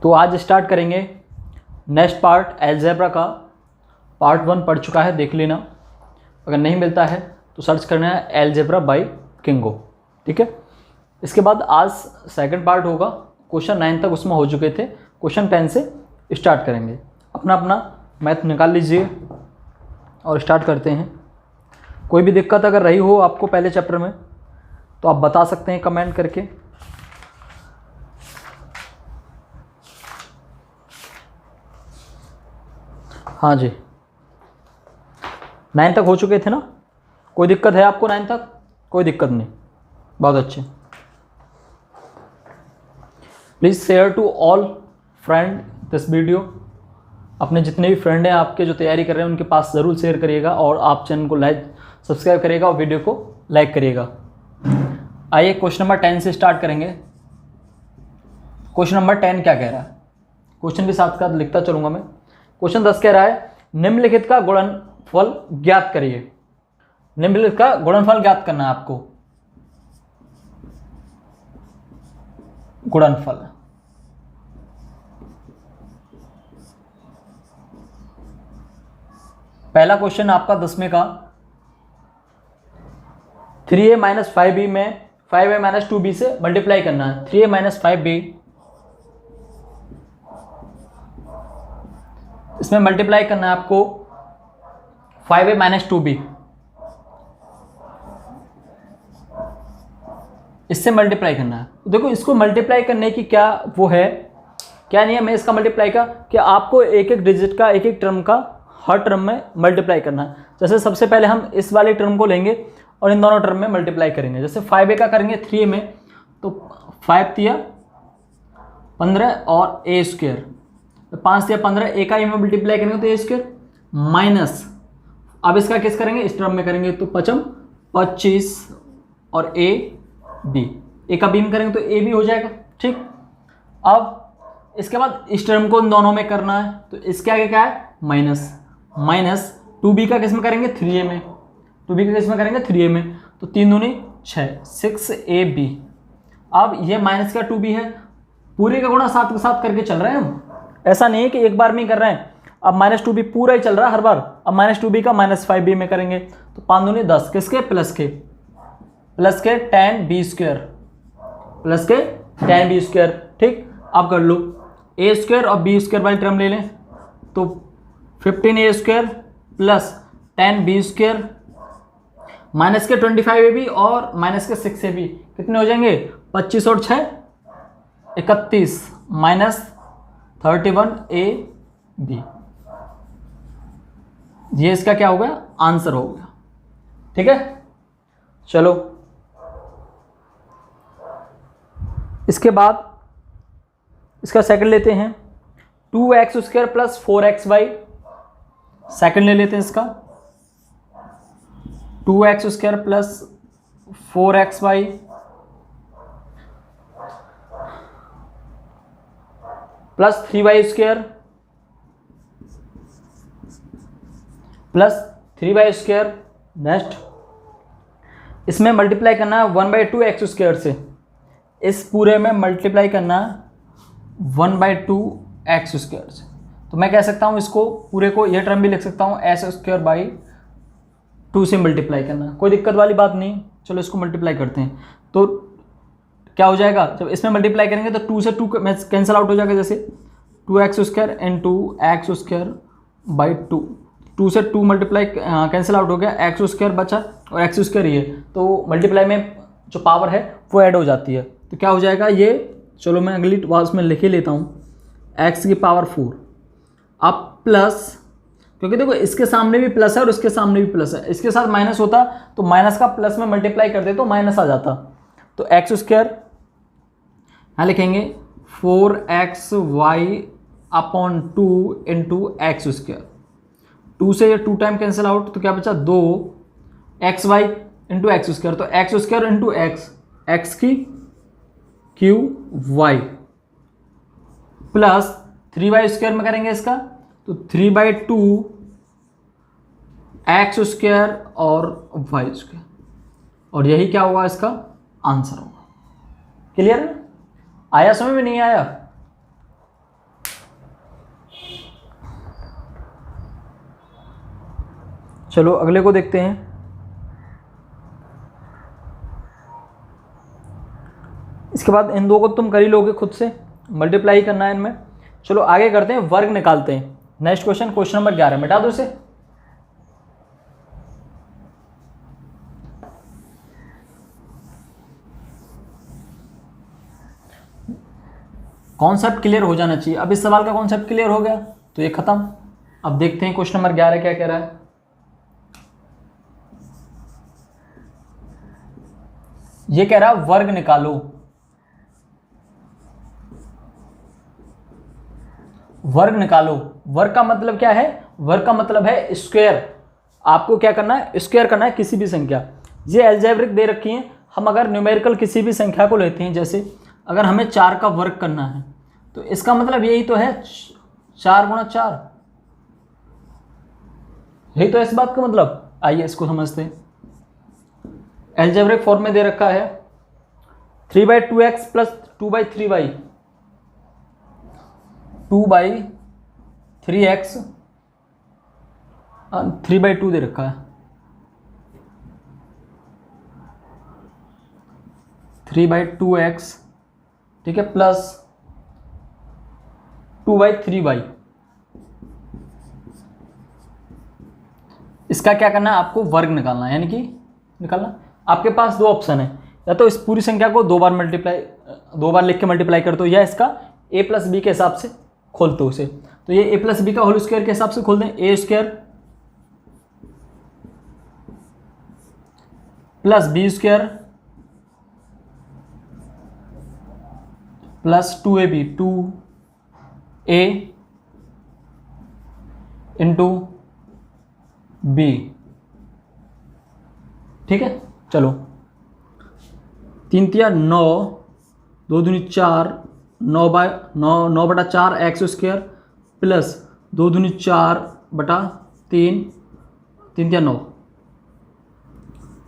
तो आज स्टार्ट करेंगे नेक्स्ट पार्ट एलजेब्रा का। पार्ट 1 पढ़ चुका है, देख लेना। अगर नहीं मिलता है तो सर्च करना है एलजेब्रा बाय किंगो, ठीक है। इसके बाद आज सेकंड पार्ट होगा, क्वेश्चन 9 तक उसमें हो चुके थे, क्वेश्चन 10 से स्टार्ट करेंगे। अपना अपना मैथ निकाल लीजिए और स्टार्ट करते हैं। कोई भी दिक्कत अगर रही हो आपको पहले चैप्टर में तो आप बता सकते हैं कमेंट करके। हाँ जी, 9 तक हो चुके थे ना। कोई दिक्कत है आपको 9 तक? कोई दिक्कत नहीं, बहुत अच्छे। Please share to all friend this video. अपने जितने भी फ्रेंड हैं आपके जो तैयारी कर रहे हैं उनके पास ज़रूर शेयर करिएगा और आप चैनल को सब्सक्राइब करिएगा और वीडियो को लाइक करिएगा। आइए क्वेश्चन नंबर 10 से स्टार्ट करेंगे। क्वेश्चन नंबर 10 क्या कह रहा है, क्वेश्चन भी साथ साथ लिखता चलूंगा मैं। क्वेश्चन 10 कह रहा है निम्नलिखित का गुणनफल ज्ञात करिए। निम्नलिखित का गुणनफल ज्ञात करना है आपको। गुणनफल पहला क्वेश्चन आपका 10वें का 3a - 5b में 5a - 2b से मल्टीप्लाई करना है। 3a - 5b इसमें मल्टीप्लाई करना है आपको 5a - 2b, इससे मल्टीप्लाई करना है। देखो इसको मल्टीप्लाई करने की क्या वो है, क्या नियम है इसका मल्टीप्लाई का, कि आपको एक एक डिजिट का, एक एक टर्म का हर टर्म में मल्टीप्लाई करना है। जैसे सबसे पहले हम इस वाले टर्म को लेंगे और इन दोनों टर्म में मल्टीप्लाई करेंगे। जैसे 5a का करेंगे 3a में, तो 5 तिया 15 और a स्क्वायर, 5 तिया 15, a का a में मल्टीप्लाई करेंगे तो a स्क्वायर माइनस, अब इसका किस करेंगे, इस टर्म में करेंगे तो 25 और a का b में करेंगे तो a भी हो जाएगा, ठीक। अब इसके बाद इस टर्म को इन दोनों में करना है, तो इसके आगे क्या है, माइनस 2b का किस में करेंगे, 3a में, 2b का किस में करेंगे, 3a में, तो 3 दूनी 6ab। अब ये माइनस का 2b है, पूरे का गुणा साथ के साथ करके चल रहे हैं हम, ऐसा नहीं है कि एक बार में ही कर रहे हैं। अब -2b पूरा ही चल रहा है हर बार। अब -2b का -5b में करेंगे तो 5 दूनी 10, किसके, प्लस के tan b स्क्वायर, प्लस के tan b स्क्वायर, ठीक। अब कर लो a स्क्वायर और b स्क्वायर वाली टर्म ले लें तो 15a square plus tan b square minus के 25ab और माइनस के 6ab कितने हो जाएंगे, 25 और 6 31 माइनस 31ab। ये इसका क्या हो गया, आंसर हो गया, ठीक है। चलो इसके बाद इसका सेकंड लेते हैं, 2x square plus 4xy। Second ले लेते हैं इसका, 2x square plus 4xy plus 3y square plus 3y square. Next इसमें मल्टीप्लाई करना है 1/2x स्क्वायर से, इस पूरे में मल्टीप्लाई करना 1/2x स्क्वायर से। तो मैं कह सकता हूँ इसको पूरे को, यह टर्म भी लिख सकता हूँ s स्क्वायर बाई 2 से मल्टीप्लाई करना, कोई दिक्कत वाली बात नहीं। चलो इसको मल्टीप्लाई करते हैं तो क्या हो जाएगा, जब इसमें मल्टीप्लाई करेंगे तो 2 से 2 कैंसिल आउट हो जाएगा। जैसे 2x square into x square by 2 से 2 मल्टीप्लाई कैंसिल आउट हो गया, x स्क्वायर बचा और x स्क्वायर ये, तो मल्टीप्लाई में जो पावर है वो ऐड हो जाती है। तो क्या हो जाएगा ये, चलो मैं अगली वास में लिख ही लेता हूँ, x की पावर 4। अब प्लस, क्योंकि देखो इसके सामने भी प्लस है और इसके सामने भी प्लस है, इसके साथ माइनस होता तो माइनस का प्लस में मल्टीप्लाई करते तो माइनस आ जाता। तो x स्क्वायर यहाँ लिखेंगे 4xy upon 2 into x square. 2 से ये 2 टाइम कैंसिल आउट तो क्या बचा, 2xy इंटू एक्स स्क्वायर, तो एक्स स्क्वायर इंटू एक्स की cube y plus 3y square में करेंगे इसका तो 3/2 एक्स स्क्वायर और वाई स्क्वायर, और यही क्या होगा, इसका आंसर होगा। क्लियर है? आया समझ में? नहीं आया? चलो अगले को देखते हैं। इसके बाद इन दो को तुम कर ही लोगे खुद से, मल्टीप्लाई करना है इनमें। चलो आगे करते हैं, वर्ग निकालते हैं। नेक्स्ट क्वेश्चन, क्वेश्चन नंबर 11, मिटा दो इसे। कॉन्सेप्ट क्लियर हो जाना चाहिए। अब इस सवाल का कॉन्सेप्ट क्लियर हो गया तो ये खत्म। अब देखते हैं क्वेश्चन नंबर 11 क्या कह रहा है। ये कह रहा है वर्ग निकालो। वर्ग निकालो, वर्ग का मतलब क्या है? वर्ग का मतलब है स्क्वायर। आपको क्या करना है? स्क्वायर करना है किसी भी संख्या। ये अलजेब्रिक दे रखी है। हम अगर न्यूमेरिकल किसी भी संख्या को लेते हैं, जैसे अगर हमें 4 का वर्ग करना है तो इसका मतलब यही तो है 4 गुणा 4, यही तो है इस बात का मतलब। आइए इसको समझते हैं। अलजेब्रिक फॉर्म में दे रखा है 3/2x प्लस 2/3y, 2/3x 3/2 दे रखा है, 3/2x, ठीक है, प्लस 2/3y। इसका क्या करना है? आपको वर्ग निकालना है, यानी कि निकालना। आपके पास दो ऑप्शन है, या तो इस पूरी संख्या को दो बार लिख के मल्टीप्लाई कर दो, या इसका a प्लस बी के हिसाब से खोल दो उसे। तो ये a प्लस बी का होल स्क्वायर के हिसाब से खोल दें, a square plus B square plus 2ab, 2a into b, ठीक है। चलो 3 तिया 9, 2 दूनी 4, 9/4 एक्स स्क्वायर प्लस 2 दूनी 4/3, 3 तिया 9,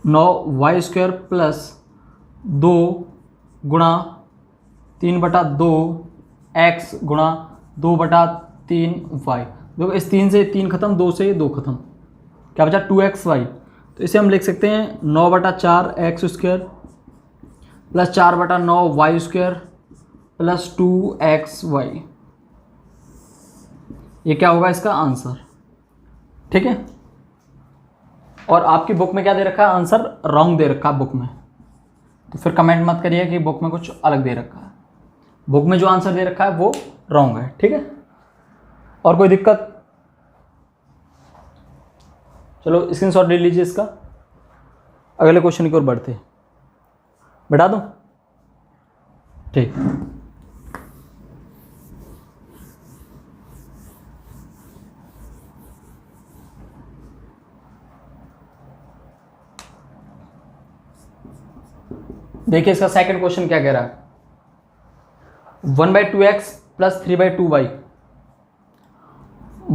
9y स्क्वायर प्लस 2 गुणा 3/2 एक्स गुणा 2/3y। देखो इस 3 से 3 खत्म, 2 से 2 खत्म, क्या बचा? 2xy। तो इसे हम लिख सकते हैं 9/4 x square plus 4/9 square plus 2xy। ये क्या होगा इसका आंसर, ठीक है। और आपकी बुक में क्या दे रखा है? आंसर रॉन्ग दे रखा है बुक में, तो फिर कमेंट मत करिए कि बुक में कुछ अलग दे रखा है। बुक में जो आंसर दे रखा है वो रॉन्ग है, ठीक है। और कोई दिक्कत? चलो स्क्रीनशॉट ले लीजिए इसका। अगले क्वेश्चन की ओर बढ़ते हैं। बैठा दूं? ठीक। देखिए इसका सेकंड क्वेश्चन क्या कह रहा है। 1/2x plus 3/2y,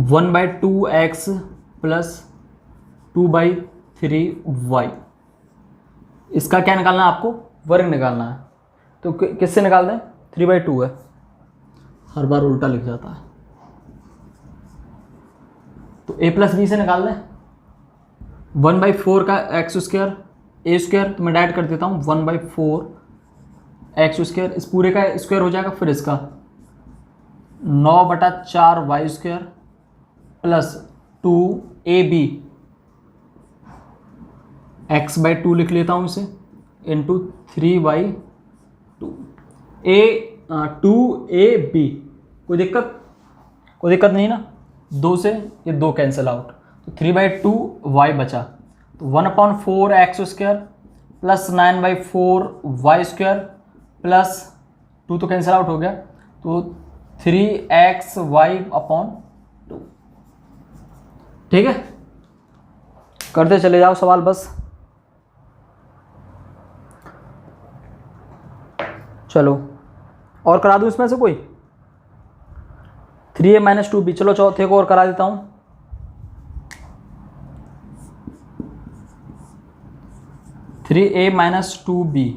1/2x plus 2/3y। इसका क्या निकालना है आपको? वर्ग निकालना है। तो किससे निकाल दें? 3/2 है, हर बार उल्टा लिख जाता है, तो a प्लस बी से निकाल दें। 1/4 का एक्स स्क्वायर ए स्क्वायर, तो मैं डायरेक्ट कर देता हूँ 1/4 एक्स स्क्वायर, इस पूरे का स्क्वायर हो जाएगा, फिर इसका 9/4 y square plus 2ab x/2 लिख लेता हूँ इसे, इंटू 3/2 2ab। कोई दिक्कत? कोई दिक्कत नहीं ना। 2 से ये 2 कैंसिल आउट, तो 3/2y बचा, तो 1/4 x square plus 9/4 y square plus 2 तो कैंसिल आउट हो गया, तो 3xy/2, ठीक है। करते चले जाओ सवाल बस। चलो और करा दूँ इसमें से कोई? 3a - 2b। चलो चौथे को और करा देता हूँ। 3a - 2b,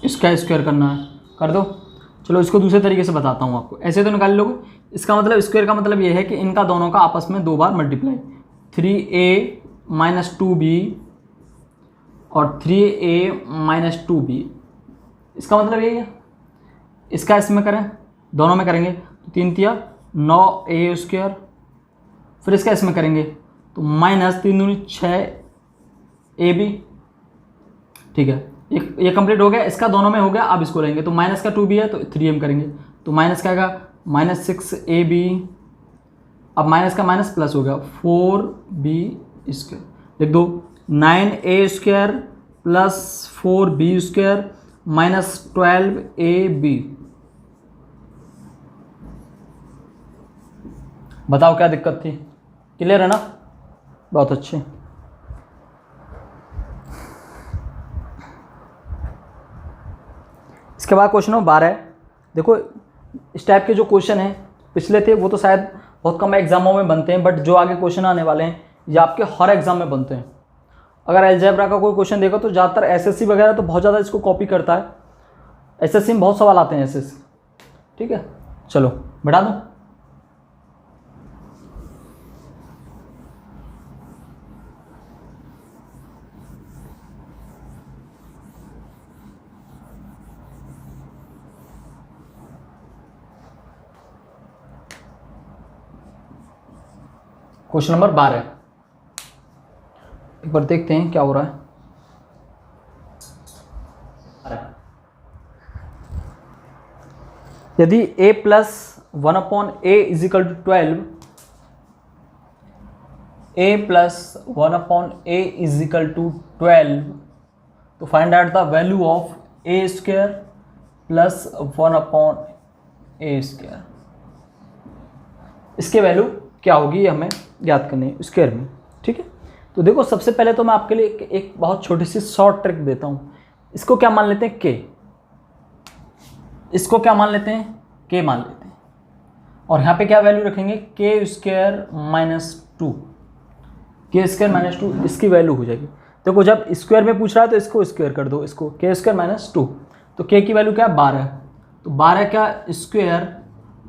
इसका स्क्वायर करना है, कर दो। चलो इसको दूसरे तरीके से बताता हूँ आपको। ऐसे तो निकाल लोगे। इसका मतलब स्क्वायर का मतलब ये है कि इनका दोनों का आपस में 2 बार मल्टीप्लाई। 3a माइनस 2b और 3a माइनस 2b। इसका मतलब यही है, इसका इसमें करें, दोनों में करेंगे तो 3 तिया 9a स्क्वायर, फिर इसका इसमें करेंगे तो माइनस 3 दूनी 6ab। ठीक है, ये कंप्लीट हो गया, इसका दोनों में हो गया। अब इसको लेंगे तो माइनस का 2b है तो 3m करेंगे तो माइनस का आएगा माइनस 6ab। अब माइनस का माइनस प्लस हो गया 4b स्क्वायर। लिख दो 9a square plus 4b square minus 12ab। बताओ क्या दिक्कत थी? क्लियर है ना? बहुत अच्छे। इसके बाद क्वेश्चन नंबर 12 है। देखो इस टाइप के जो क्वेश्चन हैं पिछले थे वो तो शायद बहुत कम एग्जामों में बनते हैं, बट जो आगे क्वेश्चन आने वाले हैं ये आपके हर एग्जाम में बनते हैं। अगर अलजेब्रा का कोई क्वेश्चन देखो तो ज़्यादातर एसएससी वगैरह तो बहुत ज़्यादा इसको कॉपी करता है। एसएससी में बहुत सवाल आते हैं एसएससी। ठीक है, चलो बढ़ा दूँ। क्वेश्चन नंबर 12 एक बार देखते हैं क्या हो रहा है। यदि a plus 1/a is equal to 12, a plus 1/a is equal to 12, तो find out the value of a square plus 1/a square. इसके वैल्यू क्या होगी ये हमें याद करनी है स्क्वायर में। ठीक है, तो देखो सबसे पहले तो मैं आपके लिए एक बहुत छोटी सी शॉर्ट ट्रिक देता हूँ। इसको क्या मान लेते हैं k, इसको क्या मान लेते हैं k मान लेते हैं, और यहाँ पे क्या वैल्यू रखेंगे k square minus 2, k square minus 2 इसकी वैल्यू हो जाएगी। देखो जब स्क्वायर में पूछ रहा है तो इसको स्क्वायर कर दो, इसको k स्क्वायर माइनस 2, तो k की वैल्यू क्या है 12, तो 12 का स्क्वायर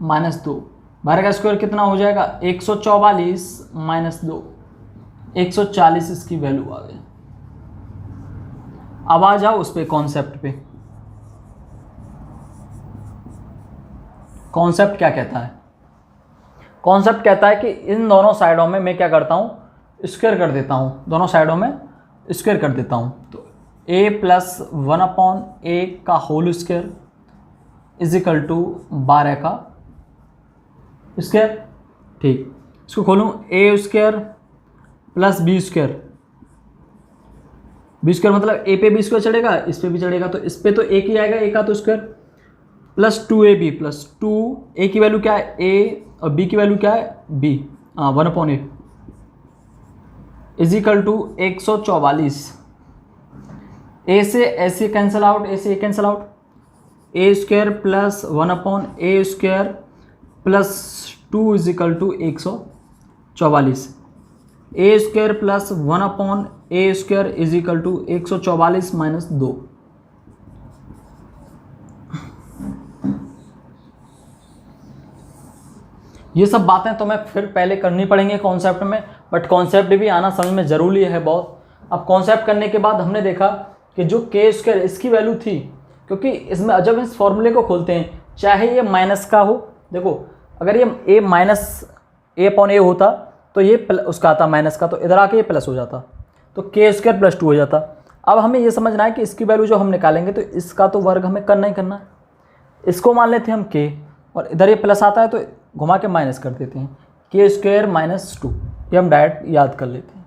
माइनस 2, 12 का स्क्वायर कितना हो जाएगा 144 माइनस 2, 140 इसकी वैल्यू आ गई। अब आ जाओ उस पे कॉन्सेप्ट पे। कॉन्सेप्ट क्या कहता है? कॉन्सेप्ट कहता है कि इन दोनों साइडों में मैं क्या करता हूँ स्क्वायर कर देता हूँ, दोनों साइडों में स्क्वायर कर देता हूँ। तो a प्लस 1/a का whole square is equal to 12 का स्क्वायर। ठीक, इसको खोलूँ a square plus b square, b square मतलब a पे b स्क्वायर चढ़ेगा, इस पे भी चढ़ेगा, तो इस पे तो a ही आएगा, a का तो square plus 2ab plus 2, a की वैल्यू क्या है a और b की वैल्यू क्या है b, 1/a is equal to 144। a से ऐसे कैंसिल आउट, a से cancel out, a square plus 1/a square plus 2 is equal to 144, a square plus 1/a square is equal to 144 minus 2। ये सब बातें तो मैं फिर पहले करनी पड़ेंगी कॉन्सेप्ट में, बट कॉन्सेप्ट भी आना समझ में ज़रूरी है बहुत। अब कॉन्सेप्ट करने के बाद हमने देखा कि जो k स्क्वायर इसकी वैल्यू थी, क्योंकि इसमें जब इस फॉर्मूले को खोलते हैं चाहे ये माइनस का हो, देखो अगर ये a माइनस a/a होता तो ये उसका आता माइनस का, तो इधर आके ये प्लस हो जाता, तो k स्क्वायर प्लस 2 हो जाता। अब हमें ये समझना है कि इसकी वैल्यू जो हम निकालेंगे तो इसका तो वर्ग हमें करना ही करना है। इसको मान लेते हैं हम k, और इधर ये प्लस आता है तो घुमा के माइनस कर देते हैं, k स्क्वायर माइनस 2, ये हम डायरेक्ट याद कर लेते हैं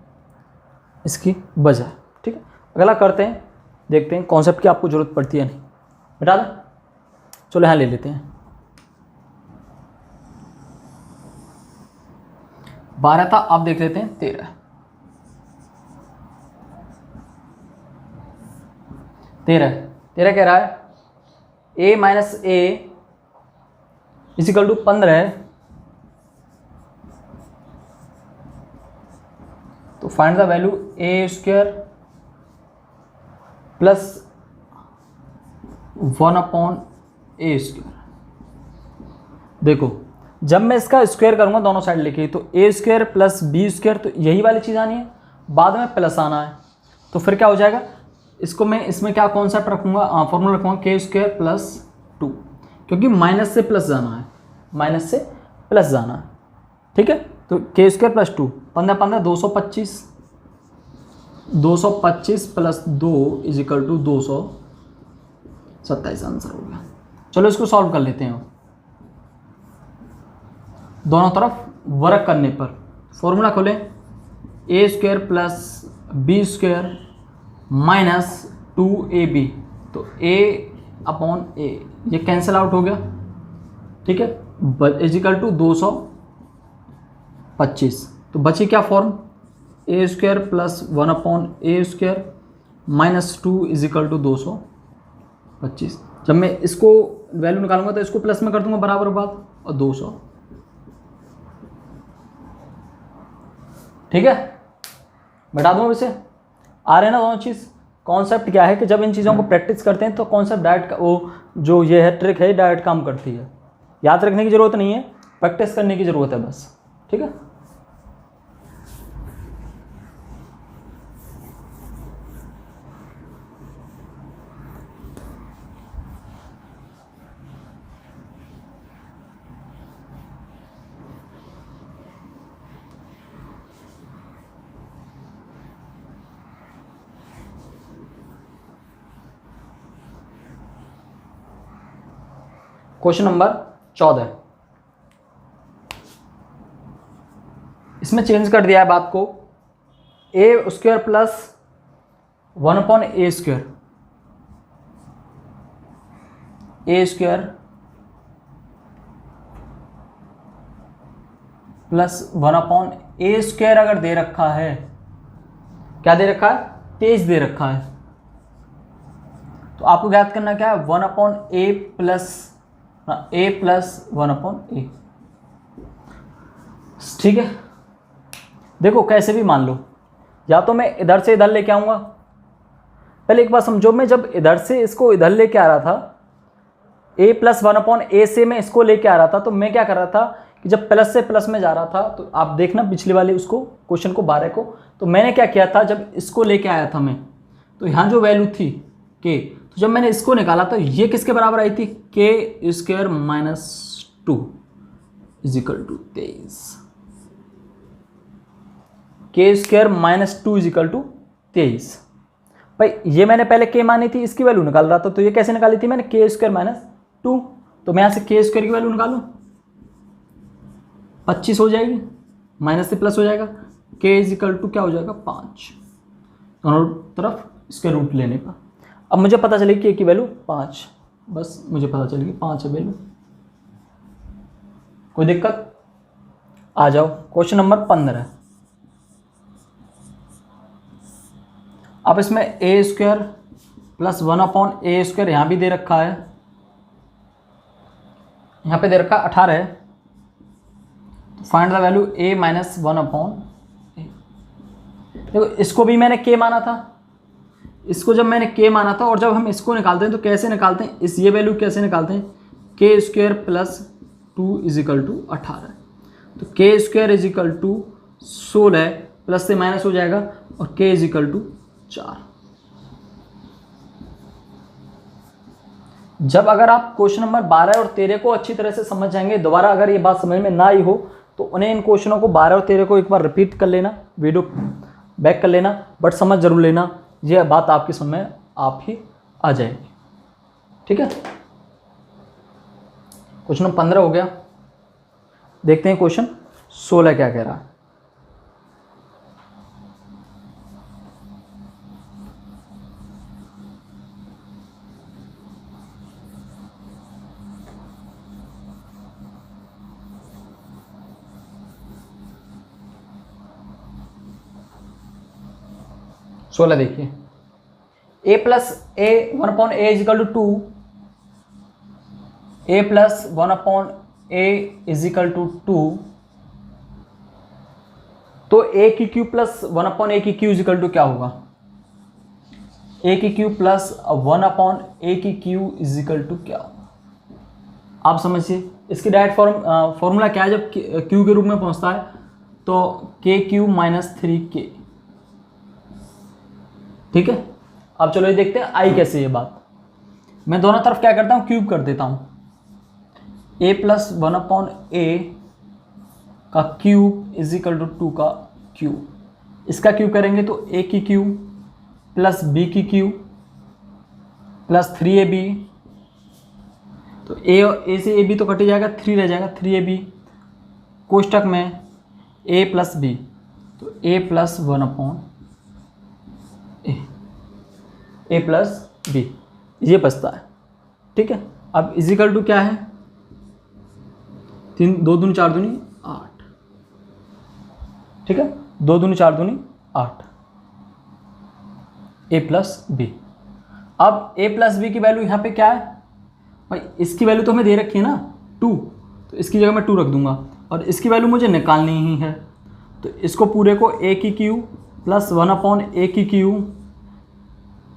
इसकी वजह। ठीक है, अगला करते हैं, देखते हैं कॉन्सेप्ट की आपको ज़रूरत पड़ती है नहीं, बता दें। चलो यहाँ ले लेते हैं 12 था, अब देख लेते हैं 13। 13 कह रहा है a minus a is equal to 15, तो find the value a square plus 1/a square. देखो जब मैं इसका स्क्वायर करूँगा दोनों साइड लेके, तो A square plus B square, तो यही वाली चीज़ आनी है, बाद में प्लस आना है। तो फिर क्या हो जाएगा, इसको मैं इसमें क्या कॉन्सेप्ट रखूँगा, फॉर्मूला रखूँगा के स्क्वायर प्लस 2, क्योंकि माइनस से प्लस जाना है, माइनस से प्लस जाना है। ठीक है, तो के स्क्वायर प्लस 2, 15 15 225, 225 प्लस 2 इज इक्वल टू 227 आंसर हो गया। चलो इसको सॉल्व कर लेते हैं। दोनों तरफ वर्क करने पर फॉर्मूला खोलें, A square plus B square minus 2ab, तो a अपॉन ए ये कैंसिल आउट हो गया। ठीक है, इज इक्वल टू 225, तो बची क्या form, a square plus 1 upon a square minus 2 is equal to 225। जब मैं इसको वैल्यू निकालूंगा तो इसको प्लस में कर दूंगा बराबर बात, और 200। ठीक है, बता दूँ इसे, आ रहे हैं ना दोनों चीज़। कॉन्सेप्ट क्या है कि जब इन चीज़ों को प्रैक्टिस करते हैं तो कॉन्सेप्ट डायरेक्ट, वो जो ये है ट्रिक है डायरेक्ट काम करती है। याद रखने की ज़रूरत नहीं है, प्रैक्टिस करने की ज़रूरत है बस। ठीक है, क्वेश्चन नंबर 14, इसमें चेंज कर दिया है बात को, ए square plus 1 upon a square, A square plus 1 upon a square अगर दे रखा है, क्या दे रखा है, 23 दे रखा है, तो आपको ज्ञात करना क्या है, 1 अपॉन ए प्लस 1 अपॉन ए। ठीक है, देखो कैसे भी मान लो, या तो मैं इधर से इधर लेके आऊंगा। पहले एक बात समझो, मैं जब इधर से इसको इधर लेके आ रहा था, a प्लस 1 अपॉन ए से मैं इसको लेके आ रहा था, तो मैं क्या कर रहा था कि जब प्लस से प्लस में जा रहा था, तो आप देखना पिछले वाले उसको क्वेश्चन को 12 को, तो मैंने क्या किया था, जब इसको लेके आया था मैं, तो यहाँ जो वैल्यू थी के, तो जब मैंने इसको निकाला तो ये किसके बराबर आई थी, k square minus 2 is equal to 23, k square minus 2 is equal to 23। भाई ये मैंने पहले के मानी थी, इसकी वैल्यू निकाल रहा था, तो ये कैसे निकाली थी मैंने, के स्क्वायर माइनस 2, तो मैं यहाँ से के स्क्वायर की वैल्यू निकालूँ, 25 हो जाएगी, माइनस से प्लस हो जाएगा, के इज इक्वल टू क्या हो जाएगा 5, दोनों तरफ इसके रूट लेने पर। अब मुझे पता चली कि की वैल्यू 5, बस मुझे पता चलेगी 5 है वैल्यू। कोई दिक्कत, आ जाओ क्वेश्चन नंबर 15। अब इसमें ए square plus 1 upon a square यहाँ भी दे रखा है, यहाँ पे दे रखा 18 है, तो find the value A minus 1 upon A. देखो इसको भी मैंने के माना था, इसको जब मैंने के माना था, और जब हम इसको निकालते हैं तो कैसे निकालते हैं, इस ये वैल्यू कैसे निकालते हैं, k square plus 2 is equal to 18, तो k square is equal to 16, plus से माइनस हो जाएगा, और के इज इक्वल टू 4। जब अगर आप क्वेश्चन नंबर 12 और 13 को अच्छी तरह से समझ जाएंगे, दोबारा अगर ये बात समझ में ना आई हो तो उन्हें इन क्वेश्चनों को 12 और 13 को एक बार रिपीट कर लेना, वीडियो बैक कर लेना, बट समझ जरूर लेना, ये बात आपकी समझ में आप ही आ जाएगी। ठीक है, क्वेश्चन नंबर 15 हो गया, देखते हैं क्वेश्चन 16 क्या कह रहा है। सोलह देखिए, A plus A 1 upon A is equal to 2, A plus 1 upon A is equal to 2, तो ए की क्यू प्लस 1 अपॉन ए की क्यू इज इक्वल टू क्या होगा, ए की क्यू प्लस 1 अपॉन ए की क्यू इज इक्वल टू क्या होगा। आप समझिए इसकी डायरेक्ट फॉर्मूला क्या है जब क्यू के रूप में पहुंचता है, तो के क्यू माइनस 3k। ठीक है, अब चलो ये देखते हैं आई कैसे। ये बात मैं दोनों तरफ क्या करता हूँ, क्यूब कर देता हूँ। a प्लस 1/a का क्यूब इज इक्वल टू 2 का क्यूब। इसका क्यूब करेंगे तो a की क्यूब प्लस b की क्यूब प्लस 3ab, तो a से ab तो कट जाएगा, 3 रह जाएगा, 3ab कोष्टक में a प्लस b, तो a plus 1/a, a plus b ये बचता है। ठीक है, अब इजिकल टू क्या है, 3 2 दूनी 4 दूनी 8। ठीक है, 2 दूनी 4 दूनी 8, a प्लस b। अब a प्लस बी की वैल्यू यहाँ पे क्या है भाई, इसकी वैल्यू तो हमें दे रखी है ना 2, तो इसकी जगह मैं 2 रख दूंगा, और इसकी वैल्यू मुझे निकालनी ही है। तो इसको पूरे को a की क्यू प्लस 1/a की क्यू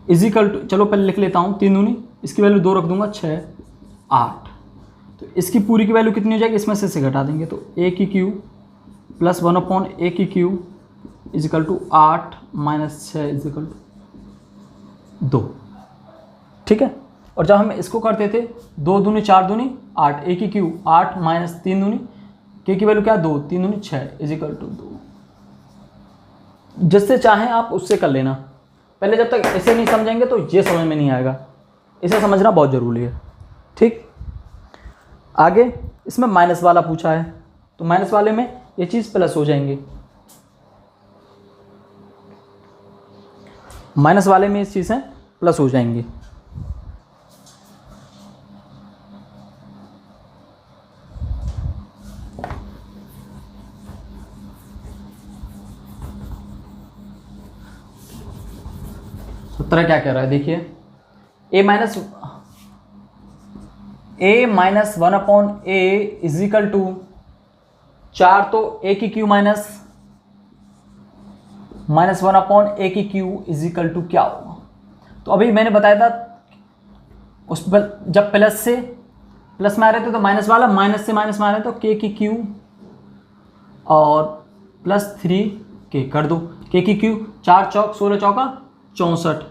इजिकल टू, चलो पहले लिख लेता हूँ, 3 दूनी, इसकी वैल्यू 2 रख दूंगा, 6 8। तो इसकी पूरी की वैल्यू कितनी हो जाएगी, इसमें से घटा देंगे, तो a की क्यू प्लस 1/a की cube is equal to 8 minus 6 is equal to 2। ठीक है, और जब हम इसको करते थे 2 दूनी 4 दूनी 8, a की क्यू 8 माइनस 3 दूनी k की वैल्यू क्या 2, 3 दूनी 6 इजिकल टू 2। जिससे चाहें आप उससे कर लेना, पहले जब तक इसे नहीं समझेंगे तो ये समझ में नहीं आएगा, इसे समझना बहुत ज़रूरी है। ठीक, आगे इसमें माइनस वाला पूछा है, तो माइनस वाले में ये चीज़ प्लस हो जाएंगी, माइनस वाले में ये चीज़ें प्लस हो जाएंगी। सूत्र क्या कह रहा है देखिए, a minus 1/a is equal to 4, तो a की क्यू माइनस 1/a की क्यू इज इक्वल टू क्या होगा। तो अभी मैंने बताया था उस पर जब प्लस से प्लस में आ रहे थे तो माइनस वाला, माइनस से माइनस में आ रहे तो k की क्यू और प्लस 3k कर दो। k की क्यू 4 चौक 16 चौका 64,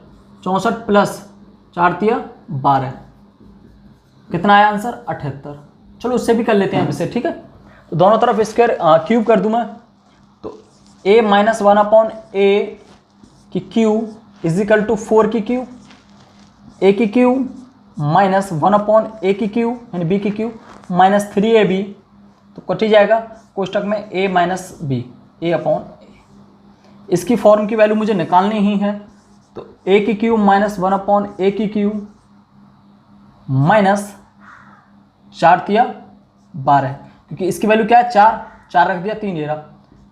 64 प्लस 4 तिया 12, कितना आया आंसर 78। चलो उससे भी कर लेते हैं इसे। ठीक है, तो दोनों तरफ स्क्वायर क्यूब कर दूं मैं, तो a माइनस 1/a की क्यू इज इक्वल टू 4 की क्यू, a की क्यू माइनस 1/a की क्यू यानी b की क्यू माइनस 3ab, तो कट ही जाएगा कोष्टक में a माइनस b, a/a। इसकी फॉर्म की वैल्यू मुझे निकालनी ही है, तो a की क्यू माइनस 1/a की क्यू माइनस 4 तिया 12, क्योंकि इसकी वैल्यू क्या है 4 रख दिया 3 रहा,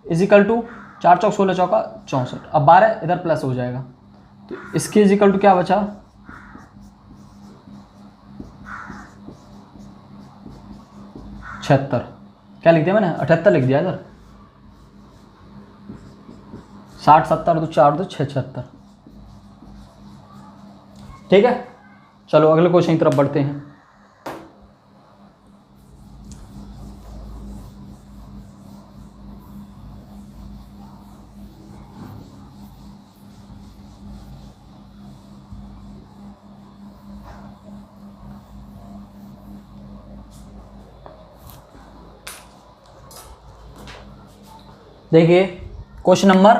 इजिकल टू 4 चौक 16 चौका 64, अब 12 इधर प्लस हो जाएगा, तो इसके इजिकल टू क्या बचा 76। क्या लिख दिया मैंने 78 लिख दिया इधर, 60 70 तो 4 2 76। ठीक है, चलो अगले क्वेश्चन की तरफ बढ़ते हैं। देखिए क्वेश्चन नंबर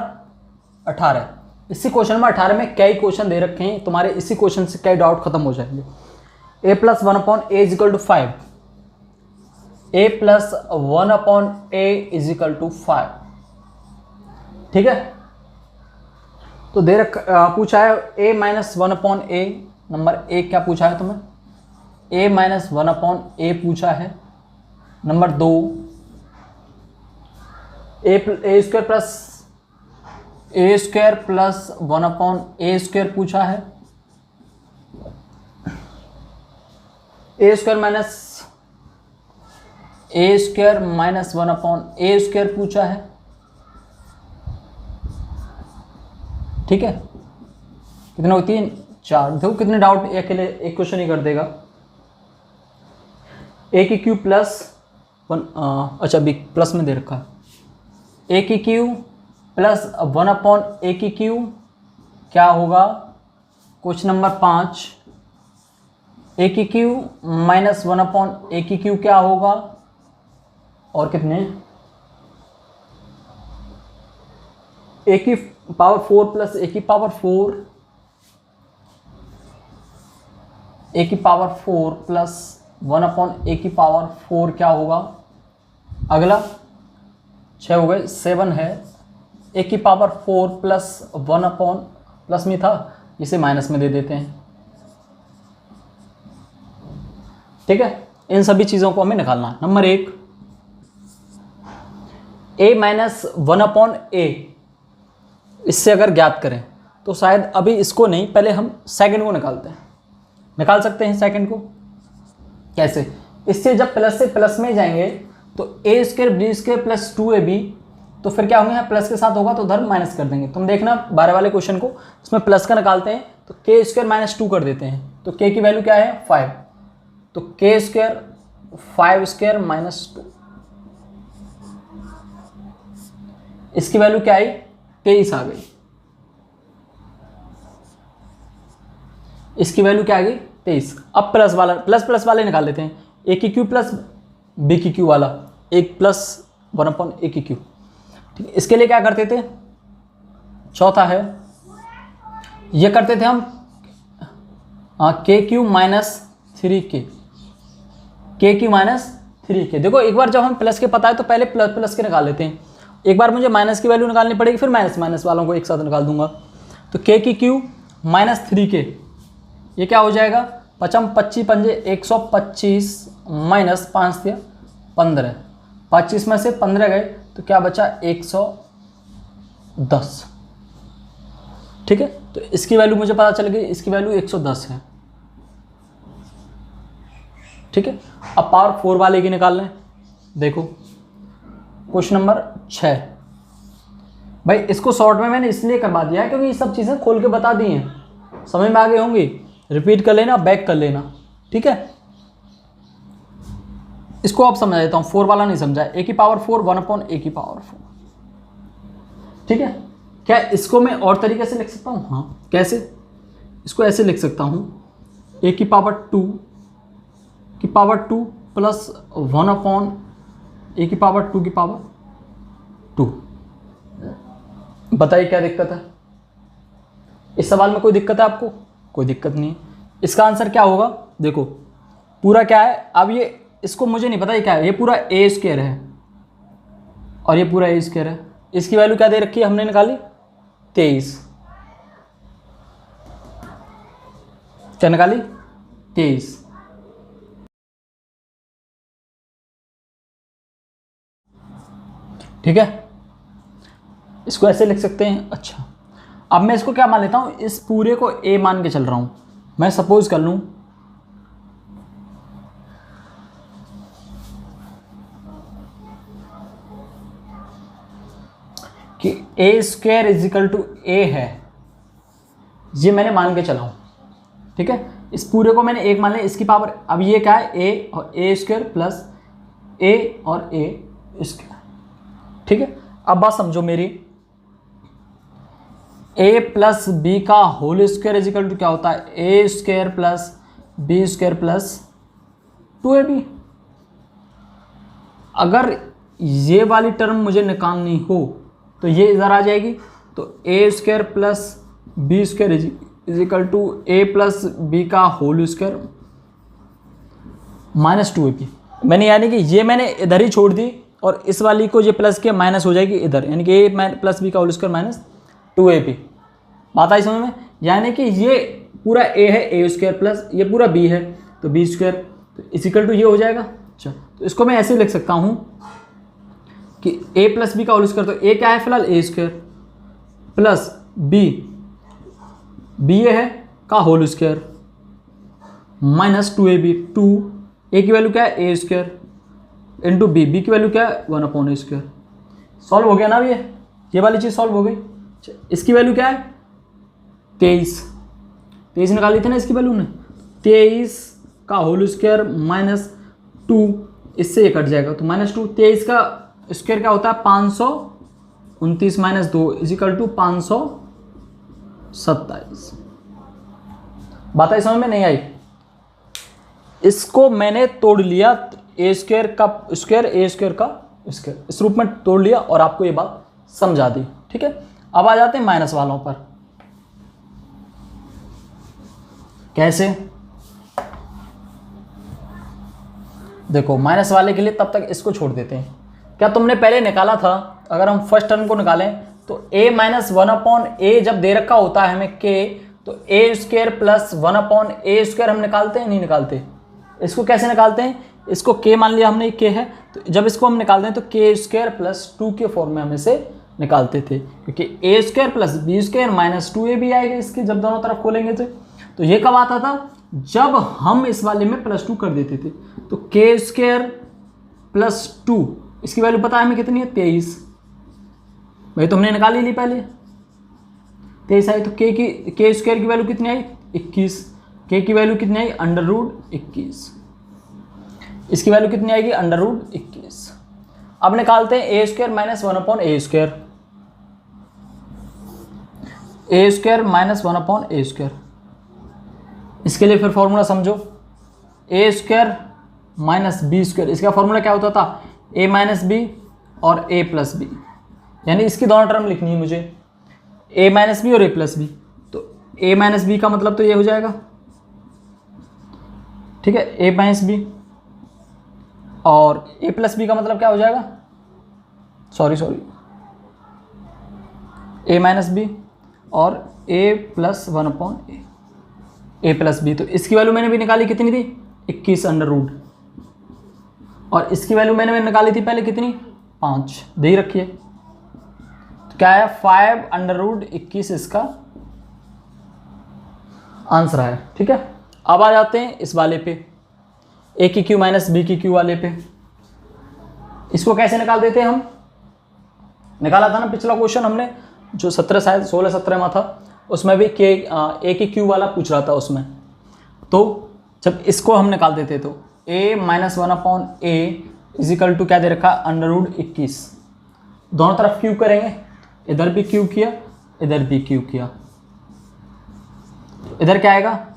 18, इसी क्वेश्चन नंबर 18 में कई क्वेश्चन दे रखे हैं तुम्हारे, इसी क्वेश्चन से कई डाउट खत्म हो जाएंगे। a plus 1/a is equal to 5, a plus 1/a is equal to 5। ठीक है, तो दे पूछा है a माइनस 1/a, नंबर 1 क्या पूछा है तुम्हें, a माइनस 1/a पूछा है। Number 2 a square plus 1/a square पूछा है, a square minus 1/a square पूछा है। ठीक है, कितने होती है 4। देखो कितने डाउट अकेले एक क्वेश्चन ही कर देगा। ए की क्यू प्लस वन, अच्छा बी प्लस में दे रखा है, ए की क्यू प्लस 1 ए की क्यू क्या होगा, क्वेश्चन नंबर 5, ए की क्यू माइनस 1 ए की क्यू क्या होगा, और कितने, ए की पावर 4 प्लस ए की पावर 4, ए की पावर 4 प्लस 1 ए की पावर 4 क्या होगा, अगला 6 हो गए, 7 है, ए की पावर 4 प्लस 1 प्लस में था, इसे माइनस में दे देते हैं। ठीक है, इन सभी चीज़ों को हमें निकालना है। नंबर 1, a माइनस 1 ए, इससे अगर ज्ञात करें तो शायद अभी इसको नहीं, पहले हम सेकंड को निकालते हैं। निकाल सकते हैं सेकंड को कैसे, इससे जब प्लस से प्लस में जाएंगे तो A square B square plus 2ab, तो फिर क्या होंगे, यहाँ प्लस के साथ होगा तो उधर माइनस कर देंगे। तुम देखना 12 वाले क्वेश्चन को, इसमें प्लस का निकालते हैं तो के स्क्वायर माइनस 2 कर देते हैं, तो के की वैल्यू क्या है 5, तो के स्क्वायर 5 स्क्वायर माइनस 2, इसकी वैल्यू क्या आई 23 आ गई, इसकी वैल्यू क्या आ गई 23। अब प्लस वाला प्लस वाले निकाल लेते हैं, ए की क्यू प्लस बी की क्यू वाला, एक प्लस 1 ए की क्यू। ठीक है, इसके लिए क्या करते थे, चौथा है, ये करते थे हम के क्यू माइनस 3k, के क्यू माइनस 3k। देखो एक बार जब हम प्लस के पता है तो पहले प्लस के निकाल लेते हैं, एक बार मुझे माइनस की वैल्यू निकालनी पड़ेगी, फिर माइनस वालों को एक साथ निकाल दूंगा। तो के की क्यू माइनस 3k, ये क्या हो जाएगा, 25 पंजे 125 माइनस 5 दिया 15, 25 में से 15 गए तो क्या बचा 110। ठीक है, तो इसकी वैल्यू मुझे पता चल गई, इसकी वैल्यू 110 है। ठीक है, अब पावर 4 वाले की निकाल लें। देखो क्वेश्चन नंबर 6, भाई इसको शॉर्ट में मैंने इसलिए करवा दिया है क्योंकि ये सब चीज़ें खोल के बता दी हैं, समझ में आ गई होंगी, रिपीट कर लेना, बैक कर लेना। ठीक है, इसको अब समझा देता हूँ, 4 वाला नहीं समझा, ए की पावर 4 1 ए की पावर 4। ठीक है, क्या इसको मैं और तरीके से लिख सकता हूँ, हाँ कैसे, इसको ऐसे लिख सकता हूँ, ए की पावर 2 प्लस 1 ए की पावर 2 की पावर 2। बताइए क्या दिक्कत है, इस सवाल में कोई दिक्कत है आपको, कोई दिक्कत नहीं है। इसका आंसर क्या होगा, देखो पूरा क्या है, अब ये इसको मुझे नहीं पता ये क्या है, ये पूरा ए स्क्वायर है और ये पूरा ए स्क्वायर है, इसकी वैल्यू क्या दे रखी है हमने निकाली 23, क्या निकाली 23। ठीक है, इसको ऐसे लिख सकते हैं। अच्छा अब मैं इसको क्या मान लेता हूँ, इस पूरे को ए मान के चल रहा हूँ। मैं सपोज कर लूँ कि ए स्क्वायर इज इक्वल टू ए है, ये मैंने मान के चला हूँ। ठीक है, इस पूरे को मैंने एक मान लिया, इसकी पावर, अब ये क्या है ए और ए स्क्वायर प्लस ए और ए स्क्वायर। ठीक है, अब बात समझो मेरी, ए प्लस बी का whole square is equal to क्या होता है, A square plus B square plus 2ab। अगर ये वाली टर्म मुझे निकालनी हो तो ये इधर आ जाएगी, तो A square plus B square is equal to A plus B का होल स्क्वायर माइनस 2ab। मैंने यानी कि ये मैंने इधर ही छोड़ दी और इस वाली को ये प्लस के माइनस हो जाएगी इधर, यानी कि ए प्लस बी का होल स्क्वायर माइनस 2ab। बात आई समझ में, यानी कि ये पूरा ए है ए स्क्वायर प्लस ये पूरा बी है तो बी स्क्वायर, तो इज इक्वल टू ये हो जाएगा। अच्छा तो इसको मैं ऐसे लिख सकता हूँ कि ए प्लस बी का होल स्क्वायर, तो ए क्या है फिलहाल ए स्क्वायर प्लस बी ये है का होल स्क्वायर माइनस 2ab। 2 ए की वैल्यू क्या है ए स्क्वायर इंटू बी की वैल्यू क्या है 1 स्क्वायर। सॉल्व हो गया ना, ये वाली चीज़ सॉल्व हो गई। इसकी वैल्यू क्या है 23 निकाली थी ना इसकी वैल्यू ने, 23 का होल स्क्वायर माइनस 2, इससे ये कट जाएगा तो -2। 23 का स्क्वायर क्या होता है 529 - 2 = 527। बात आई समझ में नहीं आई? इसको मैंने तोड़ लिया, ए स्क्वायर का स्क्वायर ए स्क्वायर का स्क्वायर, इस रूप में तोड़ लिया और आपको ये बात समझा दी। ठीक है, अब आ जाते हैं माइनस वालों पर। कैसे? देखो माइनस वाले के लिए तब तक इसको छोड़ देते हैं। क्या तुमने पहले निकाला था, अगर हम फर्स्ट टर्म को निकालें तो a - 1/a जब दे रखा होता है हमें k, तो a² + 1/a² हम निकालते हैं नहीं निकालते? इसको कैसे निकालते हैं? इसको k मान लिया हमने, k है, तो जब इसको हम निकालते हैं तो k² + 2 के फॉर्म में हम इसे निकालते थे, क्योंकि a² + b² - 2a भी आएगा इसके जब दोनों तरफ खोलेंगे तो ये कब आता था? जब हम इस वाले में +2 कर देते थे। तो k² + 2, इसकी वैल्यू पता है हमें कितनी है? 23। भाई तो हमने निकाल ही ली पहले, 23 आई। तो k² की वैल्यू कितनी आई? 21। k की वैल्यू कितनी आई? √21। इसकी वैल्यू कितनी आएगी? √21। अब निकालते हैं a² - 1/a²। a² - 1/a²। इसके लिए फिर फॉर्मूला समझो, a² - b²। इसका फॉर्मूला क्या होता था? a - b और a + b, यानी इसकी दोनों टर्म लिखनी है मुझे, a - b और a + b। तो a - b का मतलब तो ये हो जाएगा, ठीक है, a - b, और a + b का मतलब क्या हो जाएगा? सॉरी a - b और a + 1/a, a + b। तो इसकी वैल्यू मैंने भी निकाली, कितनी थी? 21 √ और इसकी वैल्यू मैंने निकाली थी पहले कितनी? 5 दे ही रखिए। तो क्या है? 5 √21 इसका आंसर है। ठीक है, अब आ जाते हैं इस वाले पे, a की क्यू - b की क्यू वाले पे। इसको कैसे निकाल देते हैं हम? निकाला था ना पिछला क्वेश्चन हमने, जो 16-17 में था, उसमें भी a की क्यू वाला पूछ रहा था उसमें। तो जब इसको हम निकाल देते तो a - 1/a = क्या दे रखा? √21। दोनों तरफ क्यूब करेंगे, इधर भी क्यूब किया, इधर भी क्यूब किया, इधर क्या आएगा?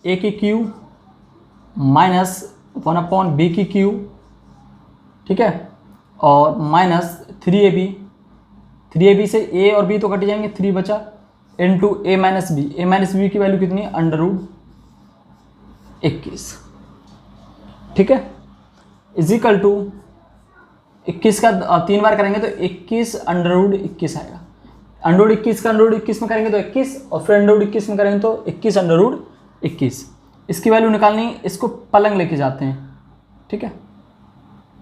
a की क्यू - 1/b की क्यू, ठीक है, और -3ab। 3ab से a और b तो कट जाएंगे, 3 बचा, into a - b। a - b की वैल्यू कितनी है? √21। ठीक है, इजिकल टू 21 का 3 बार करेंगे तो 21 √21 आएगा। √21 का √21 में करेंगे तो 21, और फिर √21 में करेंगे तो 21 √21। इसकी वैल्यू निकालनी, इसको पलंग लेके जाते हैं। ठीक है,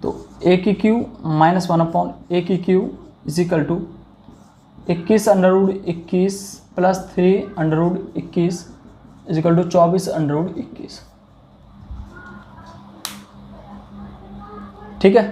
तो a की क्यू - 1/a की cube is equal to 21 √21 + 3 √21 is equal to 24 √21। ठीक है।